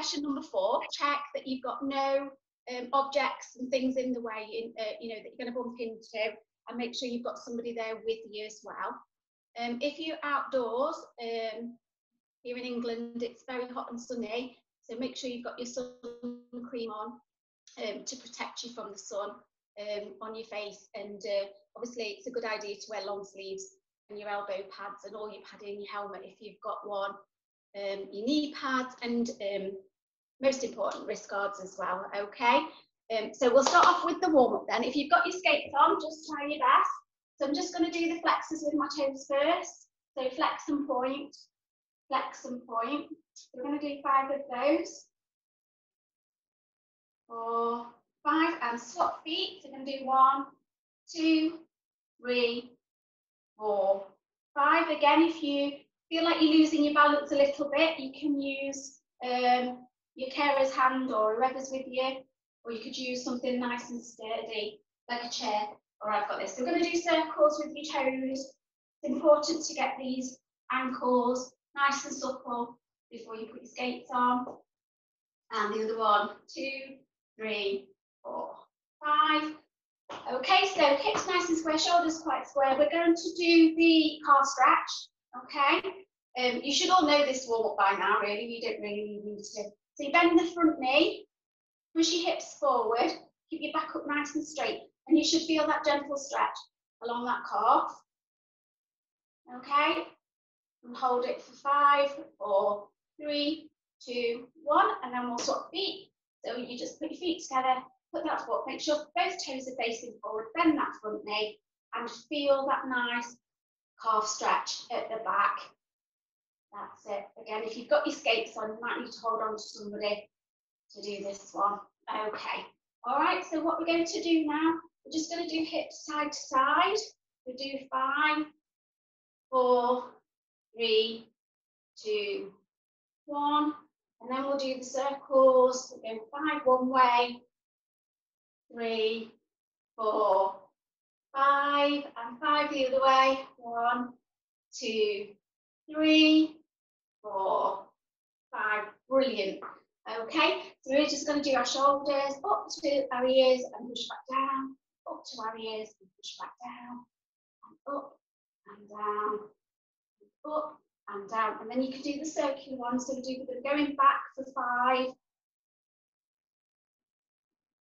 session number 4, check that you've got no objects and things in the way, you know, that you're going to bump into, and make sure you've got somebody there with you as well. If you're outdoors, here in England, it's very hot and sunny, so make sure you've got your sun cream on to protect you from the sun on your face. And obviously, it's a good idea to wear long sleeves and your elbow pads and all your padding, your helmet if you've got one, your knee pads, and most important, wrist guards as well. Okay, so we'll start off with the warm-up then. If you've got your skates on, just try your best. So I'm just going to do the flexes with my toes first. So flex and point, flex and point. We're going to do 5 of those. 4, 5, and swap feet. So we're going to do 1, 2, 3, 4, 5. Again, if you feel like you're losing your balance a little bit, you can use your carer's hand or whoever's with you, or you could use something nice and sturdy, like a chair. Or I've got this. So we're going to do circles with your toes. It's important to get these ankles nice and supple before you put your skates on. And the other one, 2, 3, 4, 5. Okay, so hips nice and square, shoulders quite square. We're going to do the calf stretch. Okay, you should all know this warm up by now. Really, you don't really need to. So you bend the front knee, push your hips forward, keep your back up nice and straight, and you should feel that gentle stretch along that calf. Okay, and hold it for 5, 4, 3, 2, 1, and then we'll swap feet. So you just put your feet together, put that foot, make sure both toes are facing forward, bend that front knee, and feel that nice calf stretch at the back. That's it. Again, if you've got your skates on, you might need to hold on to somebody to do this one. Okay. All right, so what we're going to do now, we're just going to do hips side to side. We'll do 5, 4, 3, 2, 1. And then we'll do the circles. We'll go 5 one way, 3, 4, 5, and 5 the other way. 1, 2, 3, 4, 5. Brilliant. Okay, so we're just going to do our shoulders up to our ears and push back down, up to our ears and push back down, and up and down, and up and down. And then you can do the circular one. So we're going back for 5,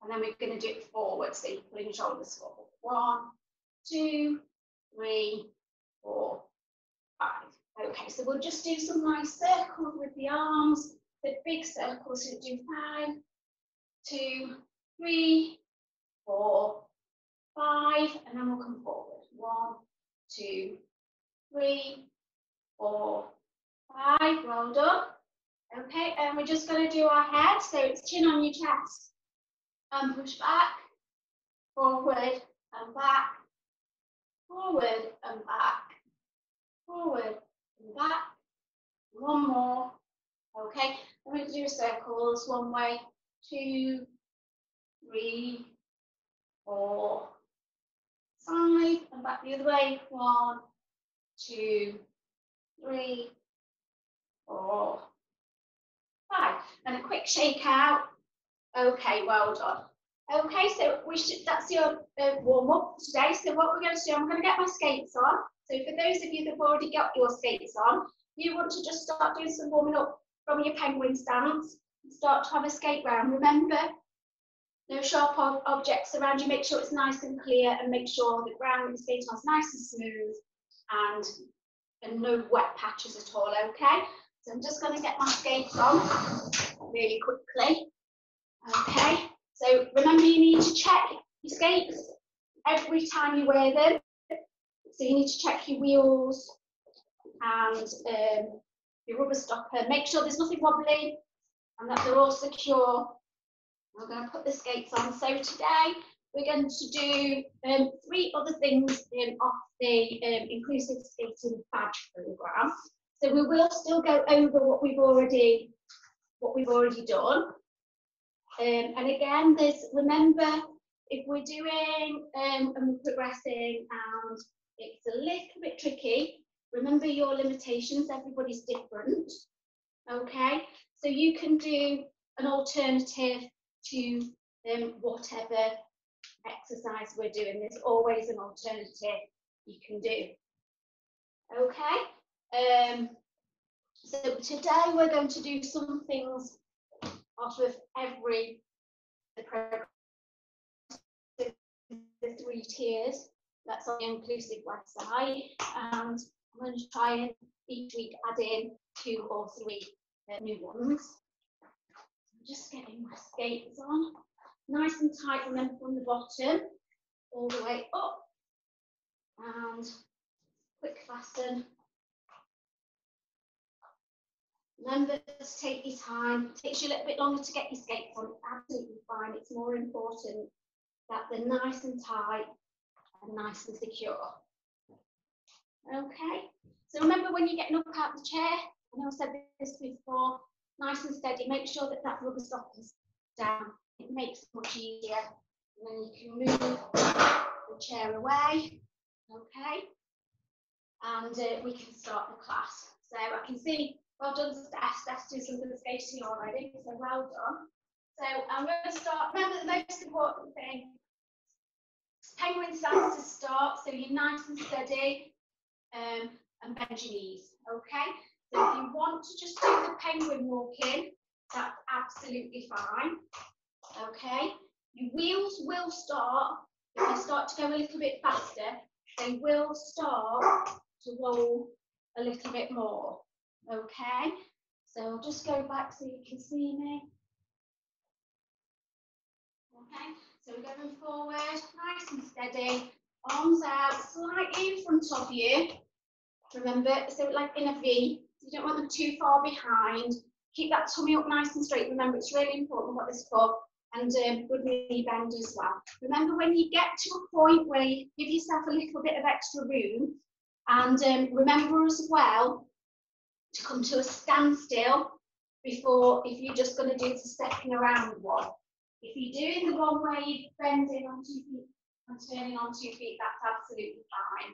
and then we're going to do it forward. So you're pulling your shoulders forward. 1, 2, 3, 4, 5. Okay, so we'll just do some nice circles with the arms. The big circles, so do 5, 2, 3, 4, 5, and then we'll come forward. 1, 2, 3, 4, 5. Well done. Okay, and we're just going to do our head, so it's chin on your chest, and push back, forward and back, forward and back, forward and back. One more. Okay, I'm going to do circles 1 way, 2, 3, 4, 5, and back the other way. 1, 2, 3, 4, 5, and a quick shake out. Okay, well done. Okay, so that's your warm up today. So what we're going to do, I'm going to get my skates on. So for those of you that have already got your skates on, you want to just start doing some warming up from your penguin stance and start to have a skate round. Remember, no sharp objects around you. Make sure it's nice and clear, and make sure the ground is skating on is nice and smooth, and no wet patches at all. Okay, so I'm just going to get my skates on really quickly. Okay, so remember, you need to check your skates every time you wear them. So you need to check your wheels and your rubber stopper. Make sure there's nothing wobbly and that they're all secure. We're going to put the skates on. So today we're going to do 3 other things off the inclusive skating badge program. So we will still go over what we've already done. And again, remember, if we're doing and we're progressing and it's a little bit tricky, remember your limitations. Everybody's different. Okay, So you can do an alternative to whatever exercise we're doing. There's always an alternative you can do. Okay. So today we're going to do some things out of the program, the 3 tiers that's on the Inclusive website, and I'm going to try and each week add in 2 or 3 new ones. I'm just getting my skates on, nice and tight. Remember, from the bottom all the way up, and quick fasten. Remember to take your time. It takes you a little bit longer to get your skates on. It's absolutely fine. It's more important that they're nice and tight and nice and secure. Okay. So remember, when you're getting up out of the chair, I know I said this before, nice and steady. Make sure that that rubber stopper is down. It makes it much easier. And then you can move the chair away. Okay. And we can start the class. So I can see, well done, Steph. Steph's doing some good skating already, so well done. So I'm going to start. Remember, the most important thing, penguin stance to start, so you're nice and steady, and bend your knees, okay? So if you want to just do the penguin walking, that's absolutely fine, okay? Your wheels will start, if you start to go a little bit faster, they will start to roll a little bit more, okay? So I'll just go back so you can see me. Okay, so we're going forward, nice and steady, arms out, slightly in front of you. Remember, so like in a V, you don't want them too far behind. Keep that tummy up nice and straight. Remember, it's really important what this for, and good knee bend as well. Remember, when you get to a point where you give yourself a little bit of extra room, and remember as well to come to a standstill before, if you're just going to do the second around one. If you're doing the one where you're bending on 2 feet and turning on 2 feet, that's absolutely fine.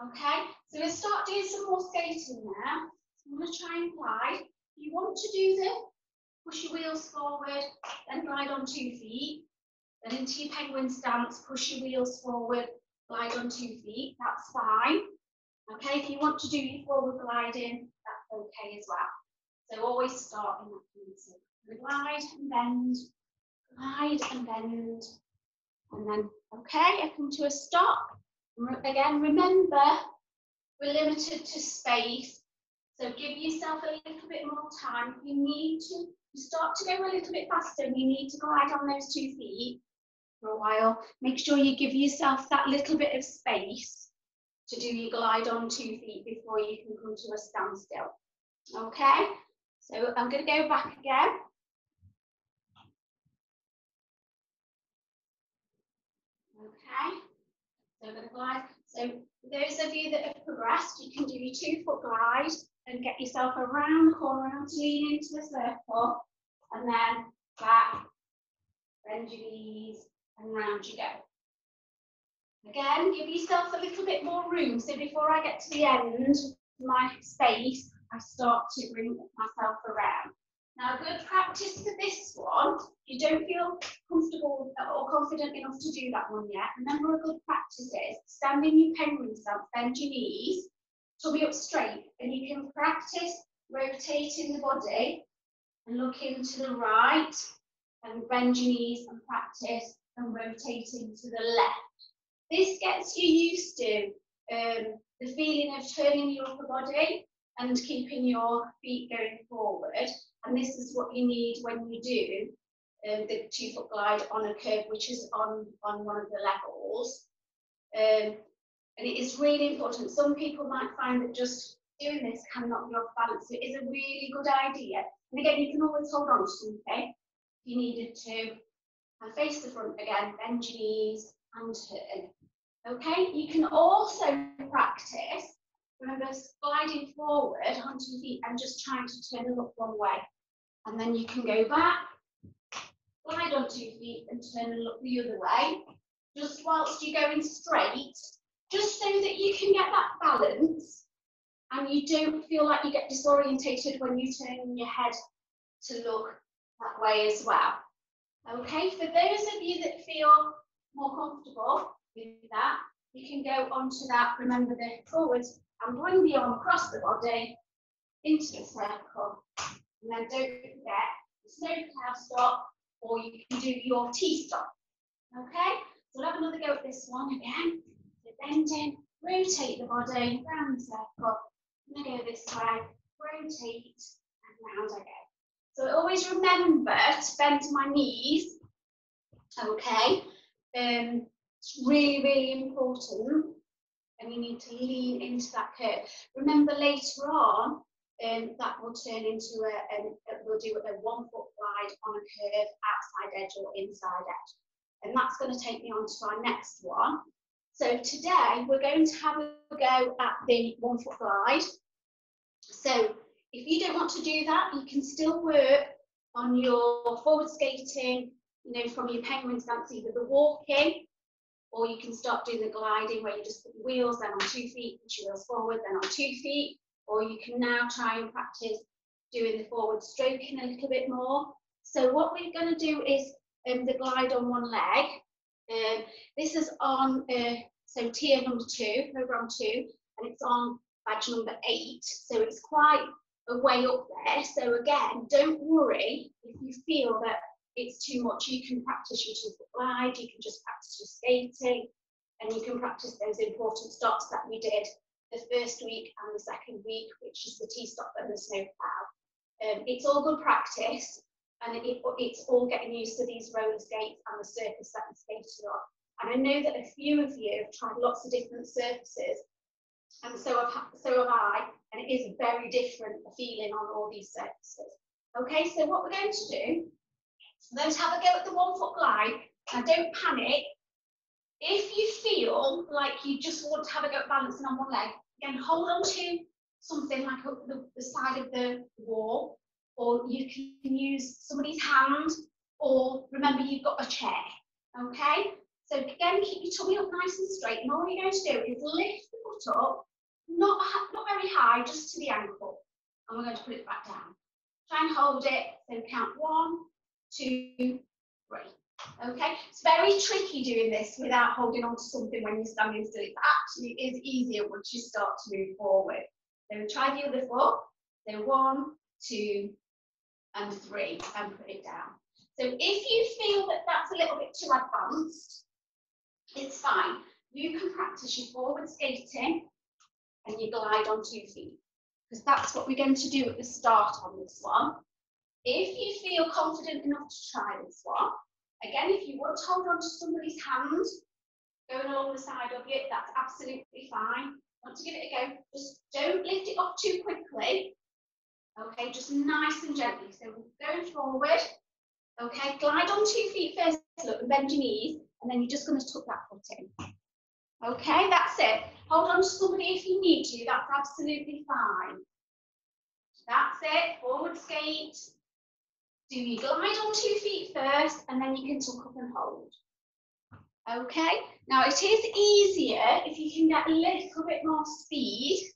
Okay, so we'll start doing some more skating now. So I'm going to try and glide. If you want to do this, push your wheels forward, then glide on 2 feet. Then into your penguin stance, push your wheels forward, glide on 2 feet. That's fine. Okay, if you want to do your forward gliding, that's okay as well. So always start in that position. Glide and bend, glide and bend, and then, okay, I come to a stop. Again, remember, we're limited to space, so give yourself a little bit more time. If you need to, you start to go a little bit faster and you need to glide on those 2 feet for a while, make sure you give yourself that little bit of space to do your glide on 2 feet before you can come to a standstill. Okay, so I'm going to go back again. Okay, so I'm going to glide. So those of you that have progressed, you can do your 2 foot glide and get yourself around the corner, around to lean into the circle, and then back, bend your knees, and round you go. Again, give yourself a little bit more room. So before I get to the end of my space, I start to bring myself around. Now, good practice for this one. If you don't feel comfortable or confident enough to do that one yet, remember, a good practice is stand in your penguin stance, bend your knees, tummy up straight, and you can practice rotating the body and looking to the right, and bend your knees and practice and rotating to the left. This gets you used to the feeling of turning your upper body and keeping your feet going forward. And this is what you need when you do the 2 foot glide on a curve, which is on one of the levels. And it is really important. Some people might find that just doing this can knock you off balance. So it is a really good idea. And again, you can always hold on to something if you needed to. And face the front again, bend your knees and turn. Okay, you can also practice, remember, gliding forward on 2 feet and just trying to turn and look one way. And then you can go back, glide on 2 feet and turn and look the other way, just whilst you're going straight, just so that you can get that balance and you don't feel like you get disorientated when you turn your head to look that way as well. Okay, for those of you that feel more comfortable with that, you can go onto that, remember the forwards, and bring the arm across the body into the circle. And then don't forget the snow plough stop, or you can do your T-stop. Okay, so we'll have another go at this one again. So bend in, rotate the body around the circle. I'm going to go this way, rotate, and round I go. So always remember to bend my knees. Okay, it's really, really important. And you need to lean into that curve. Remember later on, that will turn into we'll do a 1 foot glide on a curve, outside edge or inside edge. And that's going to take me on to our next one. So today we're going to have a go at the 1 foot glide. So if you don't want to do that, you can still work on your forward skating, you know, from your penguin stance, either the walking, or you can start doing the gliding where you just put your wheels, then on 2 feet, push your wheels forward, then on 2 feet, or you can now try and practice doing the forward stroking a little bit more. So what we're going to do is the glide on one leg. This is on, so tier number 2, program 2, and it's on badge number 8, so it's quite a way up there. So again, don't worry if you feel that it's too much. You can practice your 2 foot glide, you can just practice your skating, and you can practice those important stops that we did the first week and the second week, which is the T-stop and the snow plough. It's all good practice, and it's all getting used to these roller skates and the surface that we skated on. And I know that a few of you have tried lots of different surfaces, and so have I, and it is very different feeling on all these surfaces. Okay, so what we're going to do, we're going to have a go at the 1 foot glide. Now don't panic. If you feel like you just want to have a go at balancing on one leg, again, hold on to something like the side of the wall, or you can use somebody's hand, or remember you've got a chair, okay? So again, keep your tummy up nice and straight, and all you're going to do is lift the foot up, not very high, just to the ankle, and we're going to put it back down. Try and hold it, so count 1, 2, 3. Okay, it's very tricky doing this without holding on to something when you're standing still. It actually is easier once you start to move forward. So try the other foot. So 1, 2, and 3, and put it down. So if you feel that that's a little bit too advanced, it's fine. You can practice your forward skating and you glide on 2 feet, because that's what we're going to do at the start on this one. If you feel confident enough to try this one, again, if you want to hold on to somebody's hand going along the side of you, that's absolutely fine. Want to give it a go, just don't lift it up too quickly. Okay, just nice and gently. So we're going forward. Okay, glide on 2 feet first, look, and bend your knees, and then you're just going to tuck that foot in. Okay, that's it. Hold on to somebody if you need to, that's absolutely fine. That's it, forward skate. Do you glide on 2 feet first, and then you can tuck up and hold. Okay, now it is easier if you can get a little bit more speed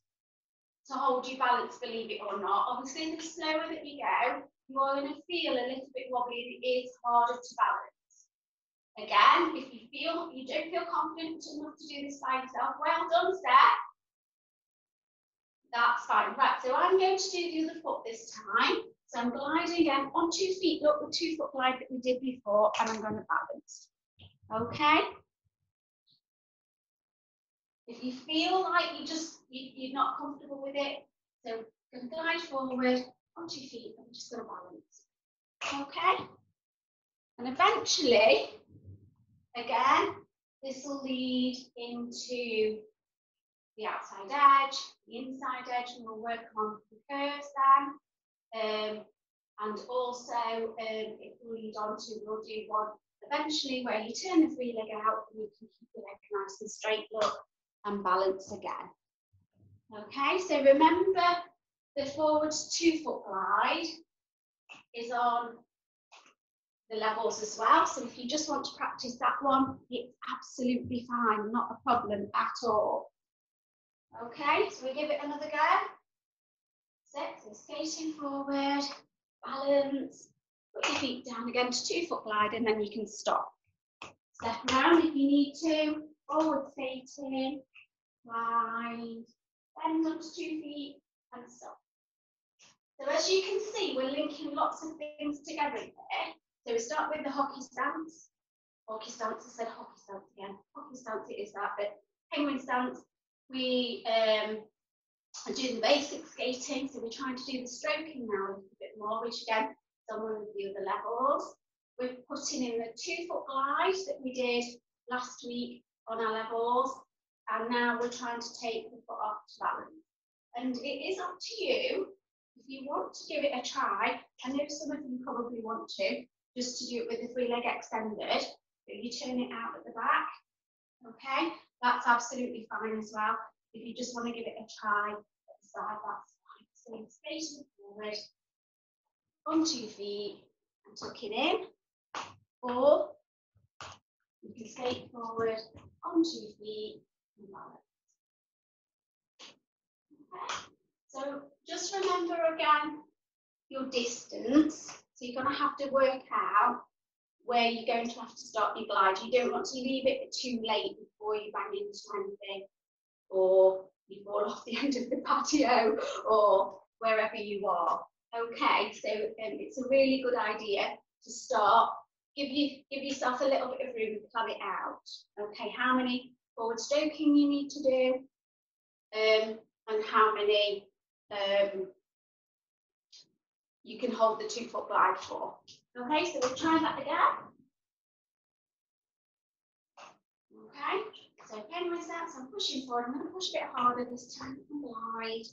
to hold your balance, believe it or not. Obviously, the slower that you go, you are going to feel a little bit wobbly, and it is harder to balance. Again, if you don't feel confident enough to do this by yourself, well done, Steph. That's fine. Right, so I'm going to do the other foot this time. So I'm gliding again on 2 feet, look, the 2 foot glide that we did before, and I'm going to balance. Okay? If you feel like you're not comfortable with it, so you can glide forward on 2 feet, and I'm just going to balance. Okay? And eventually, again, this will lead into the outside edge, the inside edge, and we'll work on the curves then. And also it will lead on to, we'll do one eventually where you turn the free leg out and you can keep the leg nice and straight, look, and balance again. Okay, so remember the forward 2 foot glide is on the levels as well. So if you just want to practice that one, it's absolutely fine, not a problem at all. Okay, so we give it another go. So skating forward balance, put your feet down again to 2 foot glide, and then you can stop. Step around if you need to, forward facing, glide, bend onto 2 feet, and stop. So as you can see, we're linking lots of things together here. So we start with the hockey stance. Hockey stance, I said hockey stance again. Hockey stance, it is that, but penguin stance, we are doing the basic skating, so we're trying to do the stroking now a little bit more, which again is on one of the other levels. We're putting in the 2 foot glide that we did last week on our levels, and now we're trying to take the foot off to balance. And it is up to you if you want to give it a try. I know some of you probably want to, just to do it with the 3 leg extended, but you turn it out at the back, okay? That's absolutely fine as well. If you just want to give it a try at the side, that's fine. So facing forward, on 2 feet, and tuck it in. Or you can skate forward, on 2 feet, and balance. Okay. So just remember again your distance. So you're going to have to work out where you're going to have to start your glide. You don't want to leave it too late before you bang into anything, or you fall off the end of the patio, or wherever you are. Okay, so it's a really good idea to start. Give yourself a little bit of room to plan it out. Okay, how many forward stroking you need to do, and how many you can hold the 2 foot glide for. Okay, so we'll try that again. Okay, so penguin stance, I'm pushing forward. I'm going to push a bit harder this time and glide,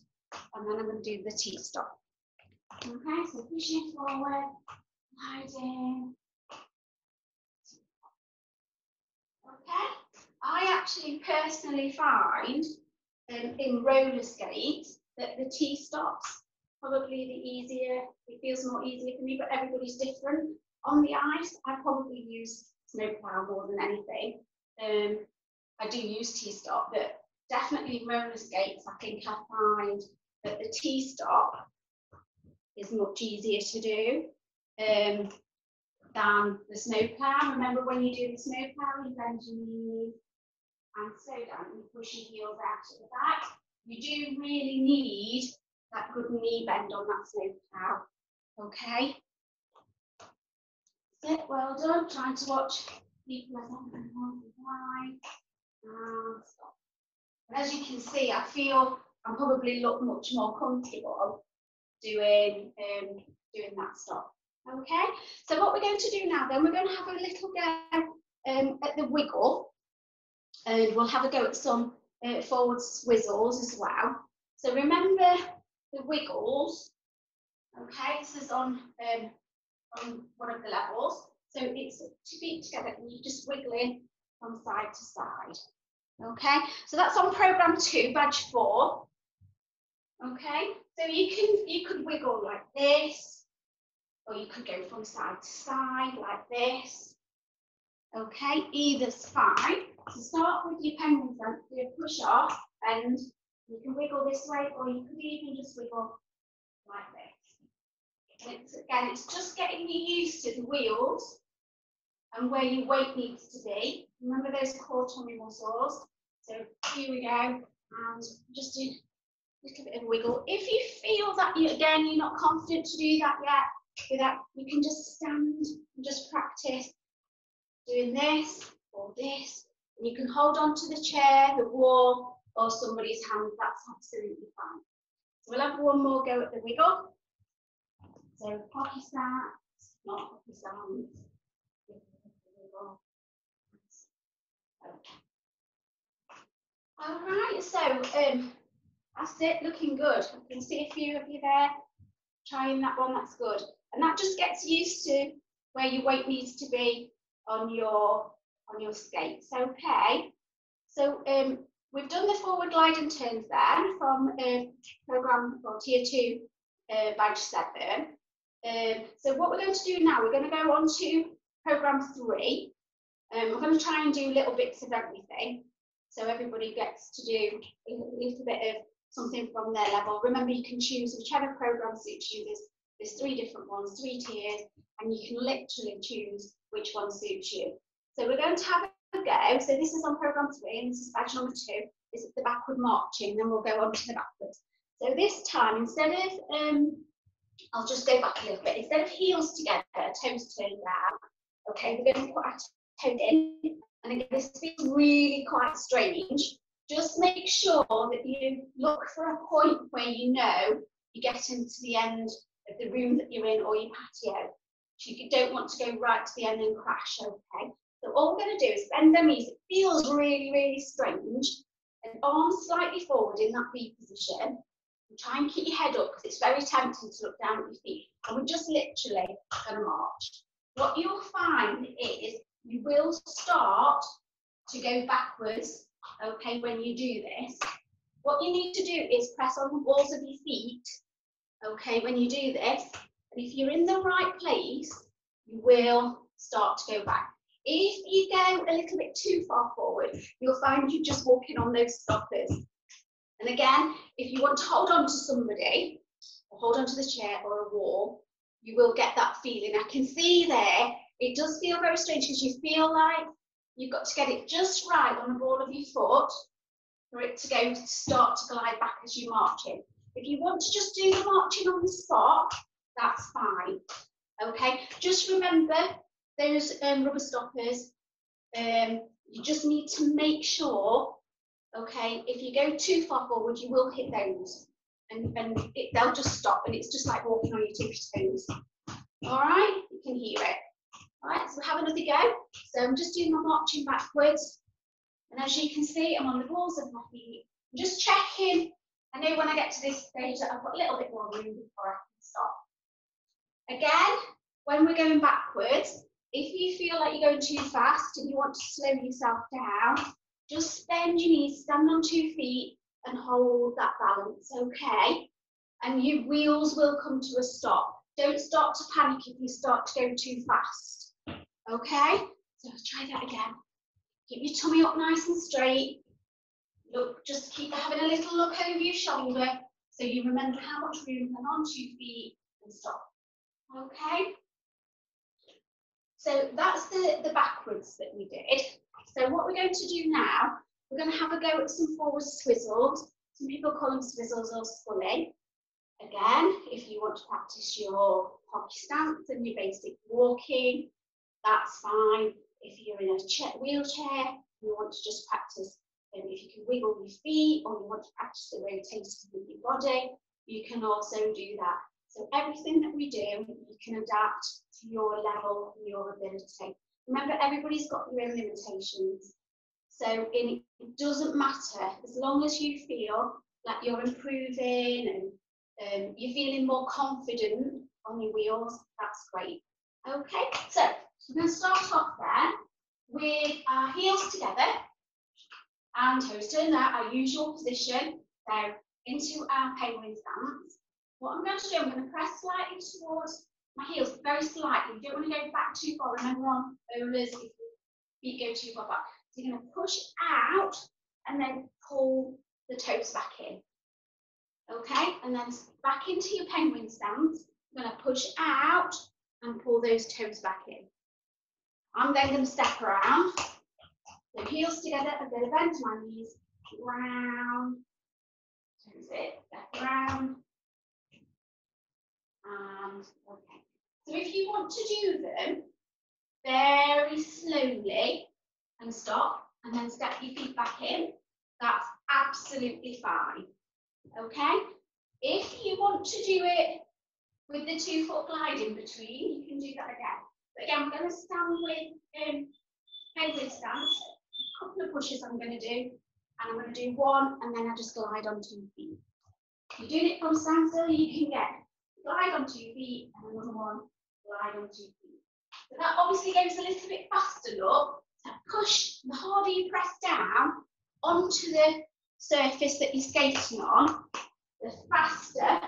and then I'm going to do the T-stop. Okay, so pushing forward, gliding. Okay, I actually personally find in roller skates that the T-stops probably the easier, it feels more easier for me, but everybody's different. On the ice, I probably use snowplow more than anything. I do use T-stop, but definitely roller skates, I think I find that the T-stop is much easier to do than the snowplow. Remember when you do the snowplow, you bend your knees and slow down, you push your heels out at the back. You do really need that good knee bend on that snowplow. Okay. Sit, well done. Trying to watch people as long as wide. And stop. And as you can see, I feel I probably look much more comfortable doing that stop. Okay. So what we're going to do now, then we're going to have a little go at the wiggle, and we'll have a go at some forward swizzles as well. So remember the wiggles. Okay, this is on one of the levels. So it's 2 feet together, and you're just wiggling from side to side. Okay, so that's on program 2, badge 4. Okay, so you could wiggle like this, or you could go from side to side like this. Okay, either's fine. So start with your penguin stance, do a push off, and you can wiggle this way, or you could even just wiggle like this. And it's just getting you used to the wheels and where your weight needs to be. Remember those core tummy muscles. So here we go, and just do a little bit of wiggle. If you feel that you're not confident to do that yet, you can just stand and just practice doing this or this. And you can hold on to the chair, the wall, or somebody's hand. That's absolutely fine. So we'll have one more go at the wiggle. So hockey stance, not hockey stance. Okay. All right, so that's it, looking good. I can see a few of you there trying that one, that's good. And that just gets used to where your weight needs to be on your skates, okay? So we've done the forward glide and turns then from program or tier 2 badge 7. So what we're going to do now, we're going to go on to program 3. We're going to try and do little bits of everything, so everybody gets to do a little bit of something from their level. Remember, you can choose whichever program suits you. There's 3 different ones, 3 tiers, and you can literally choose which one suits you. So we're going to have a go. So this is on program 3, and this is badge number 2. This is the backward marching, then we'll go on to the backwards. So this time, instead of, I'll just go back a little bit. Instead of heels together, toes turned down, okay, we're going to put our toes in. And again, this feels really quite strange. Just make sure that you look for a point where you know you're getting to the end of the room that you're in or your patio. You don't want to go right to the end and crash, okay? So all we're going to do is bend our knees. It feels really, really strange. And arms slightly forward in that V position. And try and keep your head up because it's very tempting to look down at your feet. And we're just literally going to march. What you'll find is you will start to go backwards, okay, when you do this. What you need to do is press on the balls of your feet, okay, when you do this. And if you're in the right place, you will start to go back. If you go a little bit too far forward, you'll find you're just walking on those stoppers. And again, if you want to hold on to somebody, or hold on to the chair or a wall, you will get that feeling. I can see there, it does feel very strange because you feel like you've got to get it just right on the ball of your foot for it to start to glide back as you march in. If you want to just do the marching on the spot, that's fine. Okay, just remember those rubber stoppers. You just need to make sure, okay, if you go too far forward, you will hit those. And they'll just stop, and it's just like walking on your tippy toes. All right, you can hear it. All right, so have another go. So I'm just doing my marching backwards. And as you can see, I'm on the balls of my feet. I'm just checking. I know when I get to this stage that I've got a little bit more room before I can stop. Again, when we're going backwards, if you feel like you're going too fast and you want to slow yourself down, just bend your knees, stand on 2 feet, and hold that balance, okay? And your wheels will come to a stop. Don't start to panic if you start to go too fast, okay? So let's try that again. Keep your tummy up nice and straight. Look, just keep having a little look over your shoulder so you remember how much room and on 2 feet and stop, okay? So that's the backwards that we did. So what we're going to do now, we're going to have a go at some forward swizzles. Some people call them swizzles or sculling. Again, if you want to practice your hockey stance and your basic walking, that's fine. If you're in a wheelchair, you want to just practice, if you can wiggle your feet or you want to practice the rotation with your body, you can also do that. So everything that we do, you can adapt to your level and your ability. Remember, everybody's got their own limitations. So it doesn't matter, as long as you feel like you're improving and you're feeling more confident on your wheels, that's great. Okay, so we're going to start off there with our heels together and toes turned out, our usual position. So into our penguin stance. What I'm going to do, I'm going to press slightly towards my heels, very slightly. You don't want to go back too far. Remember on rollers, if your feet go too far back. So you're going to push out and then pull the toes back in. Okay, and then back into your penguin stance. I'm going to push out and pull those toes back in. I'm then going to step around. So heels together, I'm going to bend my knees, round, toes it, step around. And okay. So if you want to do them very slowly and stop and then step your feet back in, that's absolutely fine. Okay? If you want to do it with the 2 foot glide in between, you can do that again. But again, we're going to stand with penguin stance. A couple of pushes I'm going to do, and I'm going to do 1 and then I just glide on 2 feet. If you're doing it from standstill, you can get glide on 2 feet and another one, glide on 2 feet. So that obviously goes a little bit faster, look. So push, the harder you press down onto the surface that you're skating on, the faster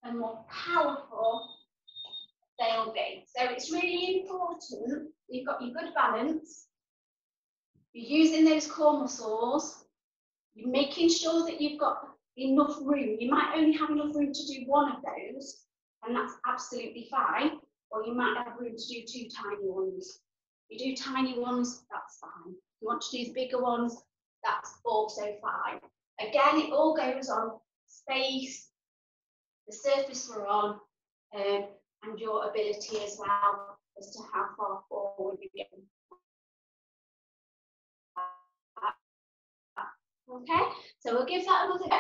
and more powerful they'll be. So it's really important you've got your good balance, you're using those core muscles, you're making sure that you've got enough room. You might only have enough room to do 1 of those, and that's absolutely fine. Or you might have room to do 2 tiny ones. If you do tiny ones, that's fine. If you want to do the bigger ones, that's also fine. Again, it all goes on space, the surface we're on, and your ability as well as to how far forward you get. Okay, so we'll give that another go.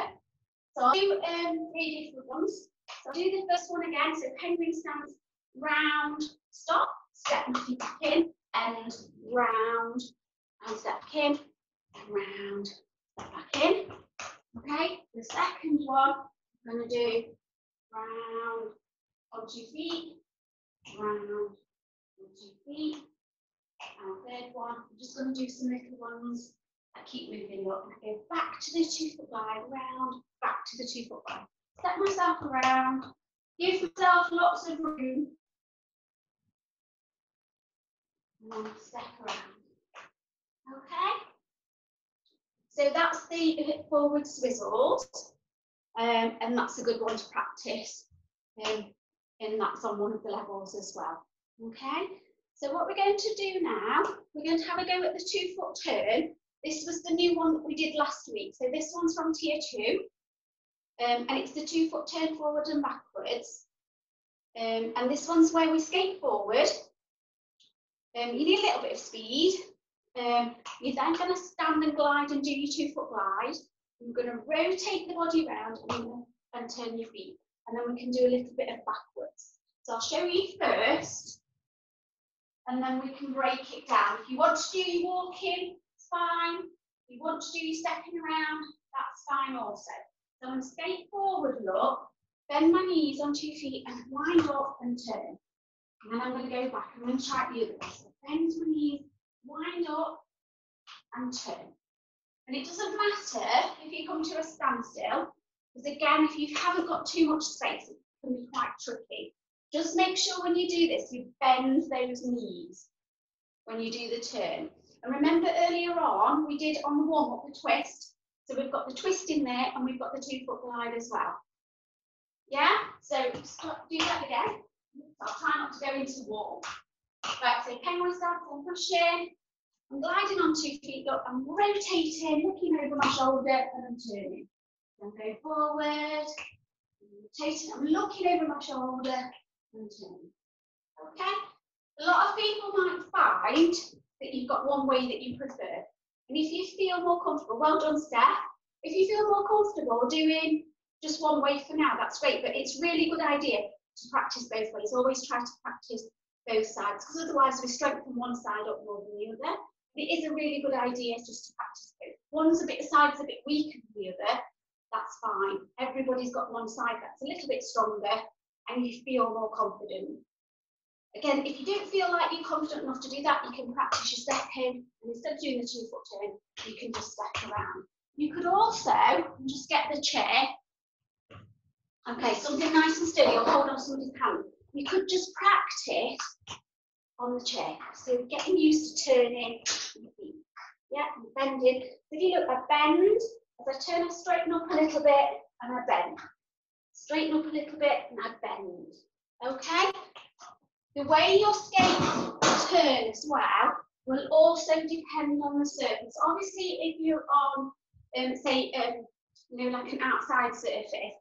So I'll do 3 different ones. So I'll do the first one again. So penguin stance, round, stop, step my feet back in, and round, and step back in, and round, step back in. Okay, the second one, I'm going to do round, onto your feet, round, onto your feet. And third one, I'm just going to do some little ones. I keep moving up and I go back to the 2 foot line, round, back to the 2 foot line. Step myself around, give myself lots of room, and then step around. Okay? So that's the hip forward swizzles, and that's a good one to practice, and that's on one of the levels as well. Okay? So what we're going to do now, we're going to have a go at the 2 foot turn. This was the new one that we did last week. So this one's from tier 2, and it's the 2 foot turn forward and backwards. And this one's where we skate forward. You need a little bit of speed. You're then going to stand and glide and do your 2 foot glide. You're going to rotate the body around and turn your feet. And then we can do a little bit of backwards. So I'll show you first, and then we can break it down. If you want to do your walking, it's fine. If you want to do your stepping around, that's fine also. So I'm going to skate forward, look, bend my knees onto your feet and wind up and turn. And then I'm going to go back. I'm going to try the other way. So bend my knees, wind up and turn. And it doesn't matter if you come to a standstill, because again, if you haven't got too much space, it can be quite tricky. Just make sure when you do this, you bend those knees when you do the turn. And remember earlier on, we did on the warm-up the twist. So we've got the twist in there and we've got the 2 foot glide as well. Yeah, so do that again. So I'll try not to go into the wall. Right, so penguin stance, I'm pushing, I'm gliding on 2 feet, look, I'm rotating, looking over my shoulder and I'm turning. I'm going forward, I'm rotating, I'm looking over my shoulder and turning. Okay? A lot of people might find that you've got one way that you prefer. And if you feel more comfortable, well done, Steph. If you feel more comfortable doing just one way for now, that's great. But it's really good idea to practice both ways. Always try to practice both sides, because otherwise we strengthen one side up more than the other. It is a really good idea just to practice both. One's a bit, side's a bit weaker than the other, that's fine. Everybody's got one side that's a little bit stronger and you feel more confident. Again, if you don't feel like you're confident enough to do that, you can practice your stepping, and instead of doing the 2 foot turn, you can just step around. You could also just get the chair. Okay, something nice and steady, or hold on somebody's hand. You could just practice on the chair. So getting used to turning your feet. Yeah, and bending. So if you look, I bend, as I turn, I straighten up a little bit, and I bend. Straighten up a little bit, and I bend. Okay? The way your skates turn as well will also depend on the surface. Obviously, if you're on, say, you know, like an outside surface,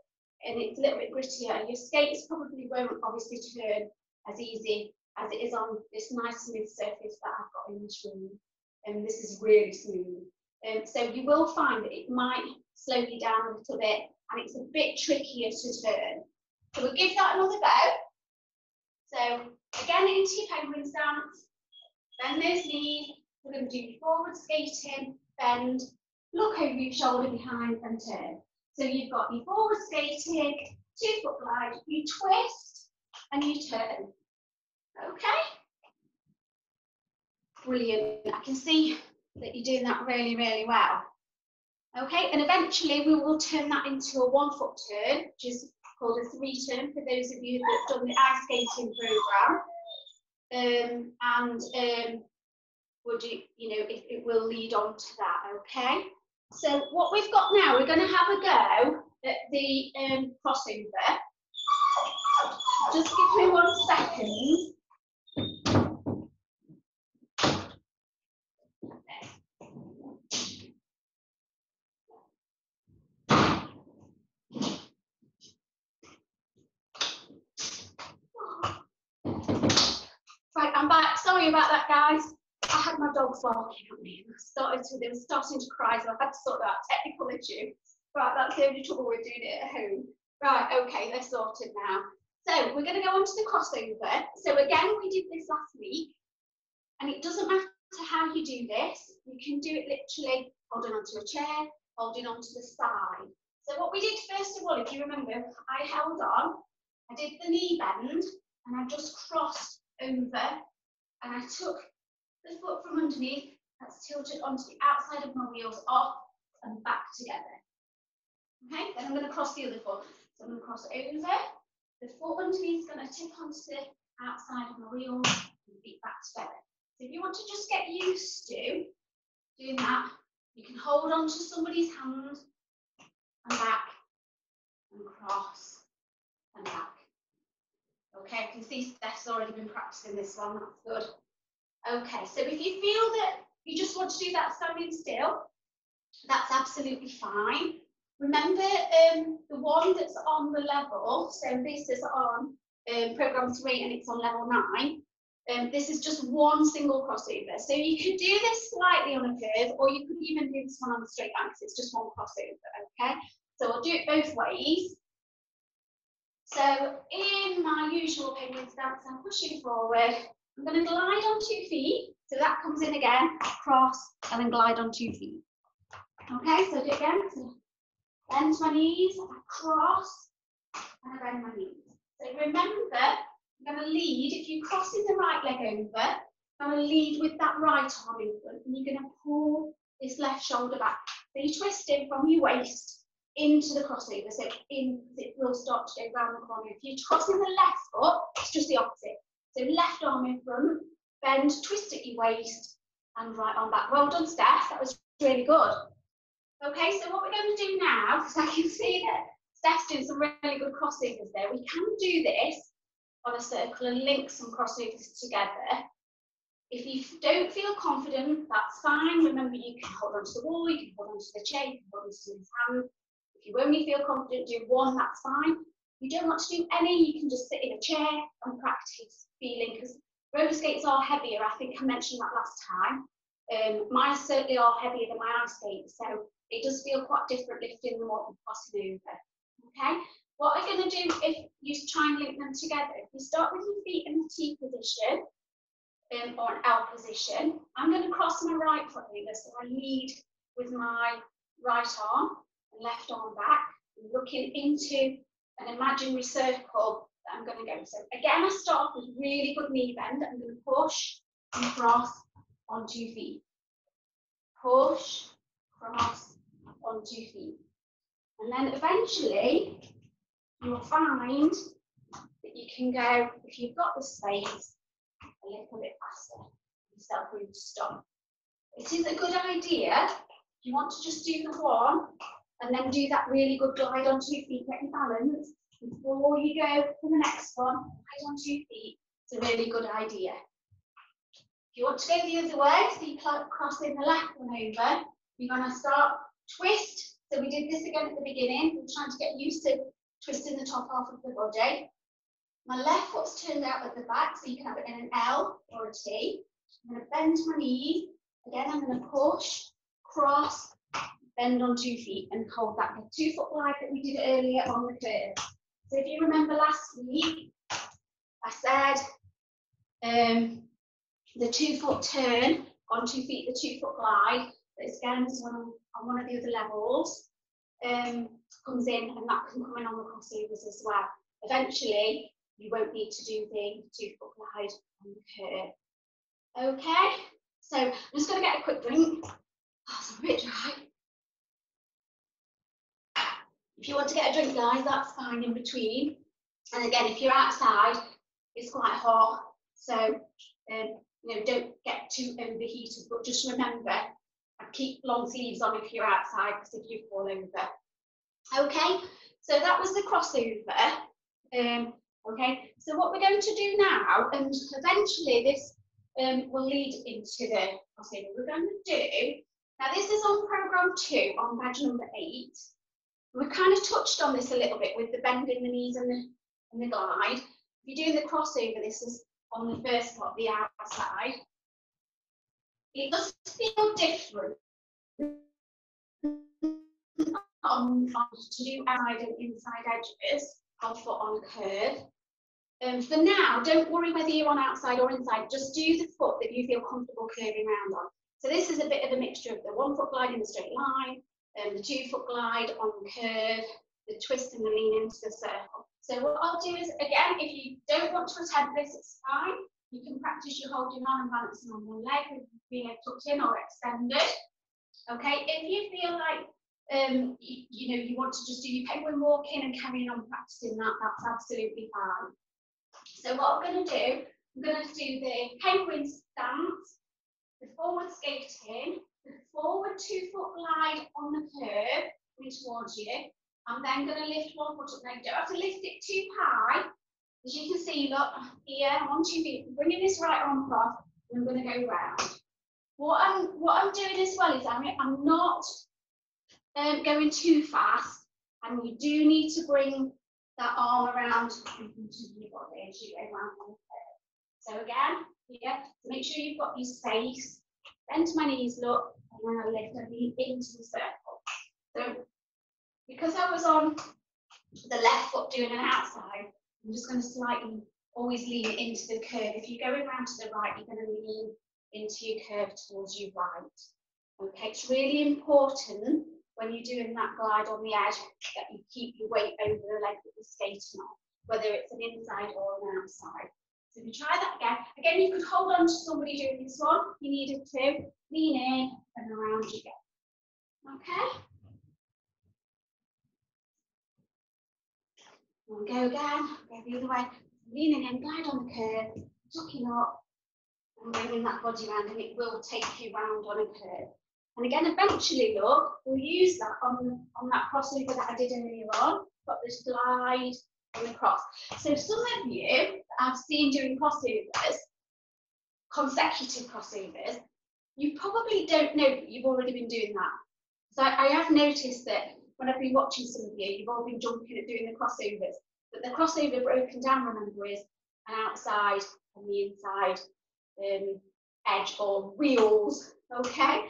and it's a little bit grittier, your skates probably won't obviously turn as easy as it is on this nice smooth surface that I've got in this room. And this is really smooth. So you will find that it might slow you down a little bit, and it's a bit trickier to turn. So we'll give that another go. So again, into your penguin stance, bend those knees. We're going to do forward skating, bend, look over your shoulder behind and turn. So you've got your forward skating, 2 foot glide, you twist and you turn. Okay? Brilliant. I can see that you're doing that really, really well. Okay, and eventually we will turn that into a 1 foot turn, which is called a 3 turn for those of you that have done the ice skating programme. Would you know, it will lead on to that, okay? So what we've got now, we're going to have a go at the crossover. Just give me 1 second. Right, I'm back. Sorry about that, guys. I had my dogs barking at me. They were starting to cry, so I had to sort out a technical issue. Right, that's the only trouble with doing it at home. Right, okay, they're sorted now. So we're going to go on to the crossover. So again, we did this last week, and it doesn't matter how you do this. You can do it literally holding onto a chair, holding onto the side. So what we did first of all, if you remember, I held on, I did the knee bend, and I just crossed over, and I took the foot from underneath, that's tilted onto the outside of my wheels, off and back together. Okay, then I'm going to cross the other foot. So I'm going to cross over, the foot underneath is going to tip onto the outside of my wheels and feet back together. So if you want to just get used to doing that, you can hold on to somebody's hand and back and cross and back. Okay, I can see Steph's already been practicing this one, that's good. Okay, so if you feel that you just want to do that standing still, that's absolutely fine. Remember the one that's on the level, so this is on program 3 and it's on level 9. This is just one single crossover. So you could do this slightly on a curve, or you could even do this one on a straight line because it's just one crossover, okay? So I'll do it both ways. So in my usual penguin stance, I'm pushing forward. I'm going to glide on 2 feet. So that comes in again, cross, and then glide on 2 feet. Okay, so do it again. So bend my knees, I cross, and I bend my knees. So remember, I'm going to lead. If you're crossing the right leg over, I'm going to lead with that right arm in front, and you're going to pull this left shoulder back. So you're twisting from your waist into the crossover. So it will start to go round the corner. If you're crossing the left foot, it's just the opposite. So left arm in front, bend, twist at your waist, and right arm back. Well done, Steph. That was really good. Okay, so what we're going to do now, because I can see that Steph's doing some really good crossovers there, we can do this on a circle and link some crossovers together. If you don't feel confident, that's fine. Remember, you can hold onto the wall, you can hold onto the chair, you can hold onto somebody's hand. If you only feel confident, do one, that's fine. If you don't want to do any, you can just sit in a chair and practice feeling, because roller skates are heavier. I think I mentioned that last time. Mine certainly are heavier than my ice skates, so it does feel quite different lifting them up and crossing over. Okay, what we're going to do if you try and link them together, if you start with your feet in the T position or an L position, I'm going to cross my right foot over, so I lead with my right arm and left arm back, looking into an imaginary circle that I'm going to go. So again, I start with really good knee bend. I'm going to push and cross on 2 feet. Push, cross on 2 feet. And then eventually, you'll find that you can go, if you've got the space, a little bit faster. Yourself room to stop. It is a good idea if you want to just do the one and then do that really good glide on 2 feet, get your balance before you go to the next one. Glide on 2 feet. It's a really good idea. If you want to go the other way, so you crossing the left one over, you're going to start twist. So we did this again at the beginning. We're trying to get used to twisting the top half of the body. My left foot's turned out at the back, so you can have it in an L or a T. I'm going to bend my knees. Again, I'm going to push, cross, bend on 2 feet, and hold that 2 foot glide that we did earlier on the curve. So if you remember last week, I said the 2 foot turn on 2 feet, the 2 foot glide, that again is on one of the other levels, comes in, and that can come in on the crossovers as well. Eventually, you won't need to do the 2 foot glide on the curve. Okay, so I'm just going to get a quick drink. Oh, it's a bit dry. If you want to get a drink, guys, that's fine in between. And again, if you're outside, it's quite hot, so you know, don't get too overheated. But just remember, keep long sleeves on if you're outside, because if you fall over. Okay, so that was the crossover. Okay, so what we're going to do now, and eventually this will lead into the crossover. We're going to do, now this is on program 2, on badge number 8. We kind of touched on this a little bit with the bending the knees and the glide. If you're doing the crossover, this is on the first part, the outside. It does feel different to do outside and inside edges of foot on a curve. For now, don't worry whether you're on outside or inside, just do the foot that you feel comfortable curving around on. So this is a bit of a mixture of the 1 foot glide in the straight line, the 2 foot glide on the curve, the twist and the lean into the circle. So what I'll do is, again, if you don't want to attempt this, it's fine. You can practice your holding on and balancing on one leg with being tucked in or extended. Okay, if you feel like you want to just do your penguin walking and carrying on practicing that, that's absolutely fine. So what I'm going to do, I'm going to do the penguin stance, the forward skating, the forward 2 foot glide on the curve coming towards you. I'm then going to lift 1 foot up. Now you don't have to lift it too high. As you can see, look here, I'm on 2 feet, I'm bringing this right arm across, and I'm going to go round. What I'm doing as well is I'm not going too fast, and you do need to bring that arm around into your body as you go around the curve. So again, here, make sure you've got your space. Bend to my knees, look, and then I lift and lean into the circle. So because I was on the left foot doing an outside, I'm just going to slightly always lean into the curve. If you're going around to the right, you're going to lean into your curve towards your right. Okay, it's really important when you're doing that glide on the edge that you keep your weight over the leg that you're skating on, whether it's an inside or an outside. So if you try that again, you could hold on to somebody doing this one if you needed to, lean in and around you go. Okay? And go again, go the other way, leaning in, glide on the curve, tucking up, and bringing that body around, and it will take you round on a curve. And again, eventually, look, we'll use that on that crossover that I did earlier on. Got this glide and the cross. So some of you that I've seen doing crossovers, consecutive crossovers, you probably don't know that you've already been doing that. So I have noticed that when I've been watching some of you, you've all been jumping at doing the crossovers. But the crossover broken down, remember, is an outside and the inside edge or wheels, okay?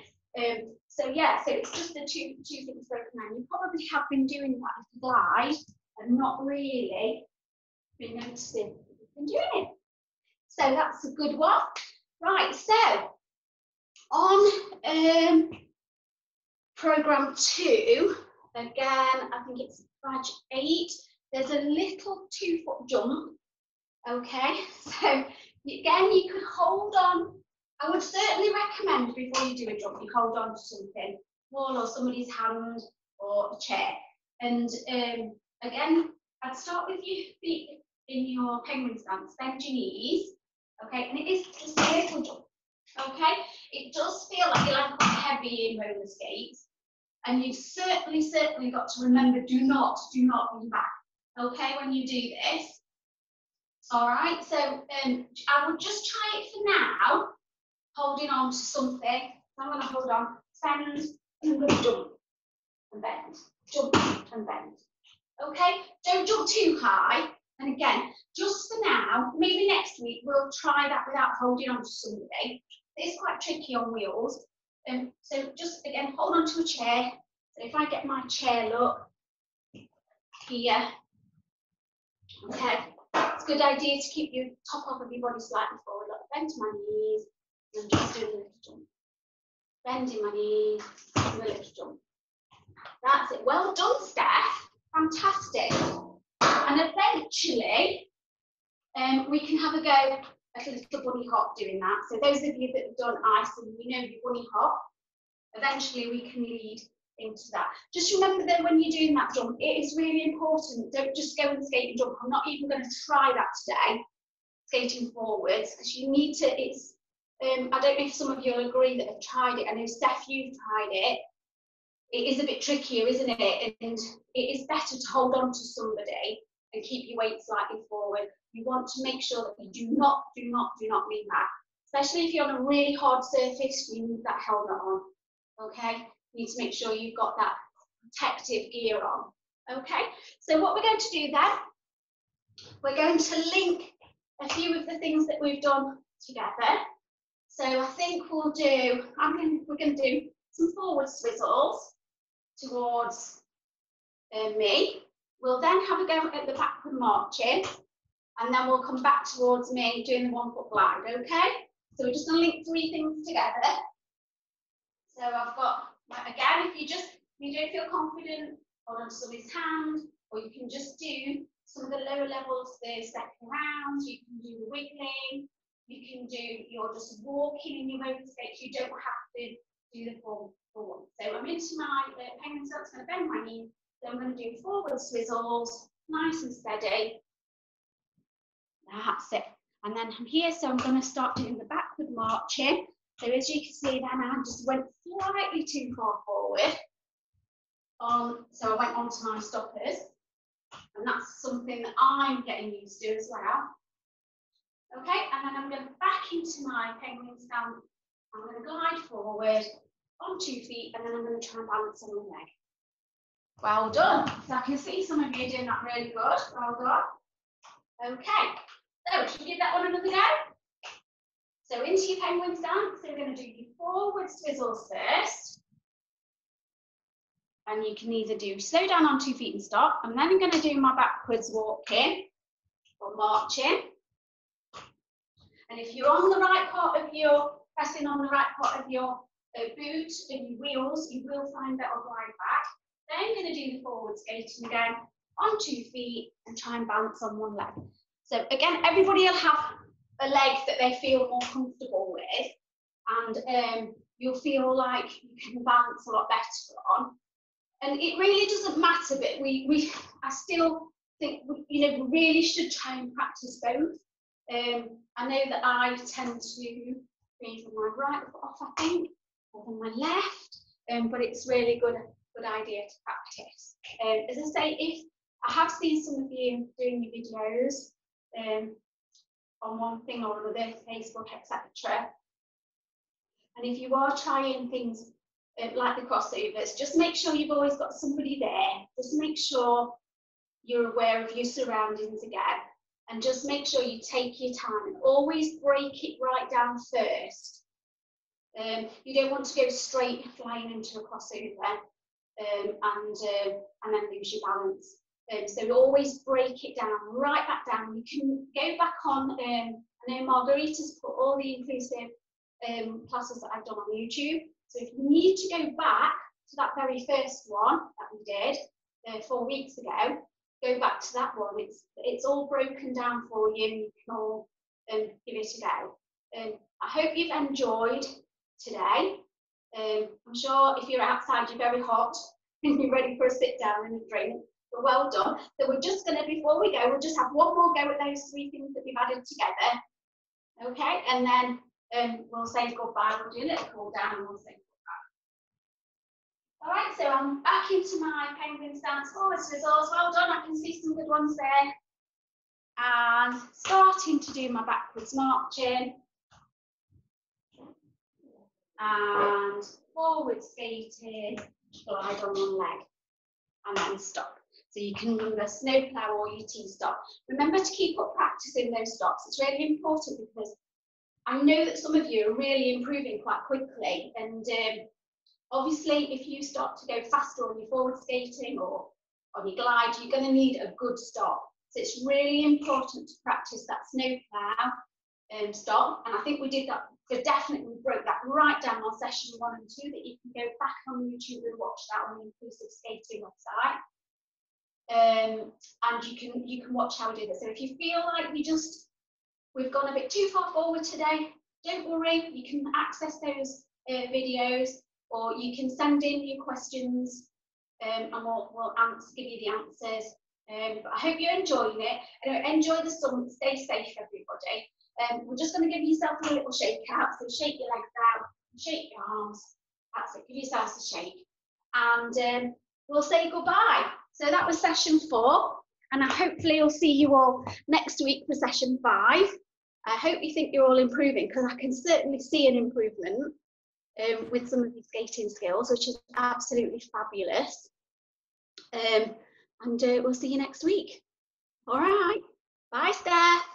So yeah, so it's just the two things broken down. You probably have been doing that glide and not really been noticing that you've been doing it. So that's a good one. Right, so on program 2, again, I think it's badge 8, there's a little 2 foot jump. Okay, so again, you could hold on. I would certainly recommend before you do a jump, you hold on to something, wall or somebody's hand or a chair. And again, I'd start with your feet in your penguin stance, bend your knees, okay, and it is just a little jump, okay? It does feel like you're like heavy in roller skates, and you've certainly got to remember, do not lean back, okay, when you do this. All right, so I would just try it for now, holding on to something. I'm going to hold on, bend, and I'm going to jump and bend, jump and bend. Okay, don't jump too high. And again, just for now, maybe next week we'll try that without holding on to somebody. It's quite tricky on wheels. So just again, hold on to a chair. So if I get my chair, look here. Okay. It's a good idea to keep your top off of your body slightly forward. Look, bend to my knees and just do a little jump. Bending my knees and a little jump. That's it. Well done, Steph. Fantastic. And eventually, we can have a go at a little bunny hop doing that. So those of you that have done ice and you know your bunny hop, eventually we can lead into that. Just remember that when you're doing that jump, it is really important. Don't just go and skate and jump. I'm not even going to try that today, skating forwards, because you need to, it's, I don't know if some of you will agree that have tried it. I know, Steph, you've tried it. It is a bit trickier, isn't it? And it is better to hold on to somebody and keep your weight slightly forward. You want to make sure that you do not lean back. Especially if you're on a really hard surface, you need that helmet on, okay? You need to make sure you've got that protective gear on, okay? So what we're going to do then, we're going to link a few of the things that we've done together. So I think we'll do, we're going to do some forward swizzles towards me. We'll then have a go at the backward marching, and then we'll come back towards me doing the 1 foot glide, okay? So we're just going to link 3 things together. So I've got, again, if you don't feel confident, hold on to somebody's hand, or you can just do some of the lower levels, the second round, you can do the wiggling, you can do, you're just walking in your roller skates, you don't have to do the full one. So I'm into my penguin stance, I'm going to bend my knee, so I'm going to do forward swizzles, nice and steady. That's it. And then I'm here, so I'm going to start doing the backward marching. So as you can see then, I just went slightly too far forward. So I went onto my stoppers. And that's something that I'm getting used to as well. Okay, and then I'm going back into my penguin stance. I'm going to glide forward on 2 feet, and then I'm going to try and balance on my leg. Well done. So I can see some of you doing that really good. Well done. Okay. So, should we give that one another go? So, into your penguin stance, so we're going to do your forward swizzles first. And you can either do slow down on 2 feet and stop, and then I'm going to do my backwards walking or marching. And if you're on the right part of your, pressing on the right part of your boot and your wheels, you will find that will glide back. Then I'm going to do the forward skating again on 2 feet and try and balance on 1 leg. So again, everybody will have a leg that they feel more comfortable with, and you'll feel like you can balance a lot better on. And it really doesn't matter, but I still think we really should try and practice both. I know that I tend to breathe on my right foot off, I think, or on my left, but it's really good idea to practice. As I say, if I have seen some of you doing your videos on one thing or another, Facebook, etc. And if you are trying things like the crossovers, just make sure you've always got somebody there. Just make sure you're aware of your surroundings again, and just make sure you take your time and always break it right down first. You don't want to go straight flying into a crossover and then lose your balance. So always break it down, right back down. You can go back on, I know Margarita's put all the inclusive classes that I've done on YouTube. So if you need to go back to that very first one that we did 4 weeks ago, go back to that one. It's all broken down for you, and you can all give it a go. I hope you've enjoyed today. I'm sure if you're outside, you're very hot and you're ready for a sit down and a drink. But well done. So we're just going to, before we go, we'll just have one more go at those 3 things that we've added together. Okay, and then we'll say goodbye. We'll do a little cool down and we'll say goodbye. All right, so I'm back into my penguin stance forward swizzles. Well done. I can see some good ones there. And starting to do my backwards marching. And forward skating, glide on 1 leg, and then stop. So you can remember snowplow or your T-stop. Remember to keep up practicing those stops. It's really important because I know that some of you are really improving quite quickly. And obviously, if you start to go faster on your forward skating or on your glide, you're going to need a good stop. So it's really important to practice that snowplow stop. And I think we did that. So definitely we broke that right down on session 1 and 2, that you can go back on YouTube and watch that on the Inclusive Skating website. And you can watch how we do this. So if you feel like we've gone a bit too far forward today, don't worry, you can access those videos, or you can send in your questions and we'll give you the answers. But I hope you're enjoying it. Anyway, enjoy the sun, stay safe everybody. We're just going to give yourself a little shake out. So shake your legs out, shake your arms. That's it, give yourselves a shake. And we'll say goodbye. So that was session 4. and I hopefully will see you all next week for session 5. I hope you think you're all improving, because I can certainly see an improvement with some of your skating skills, which is absolutely fabulous. And we'll see you next week. All right. Bye, Steph.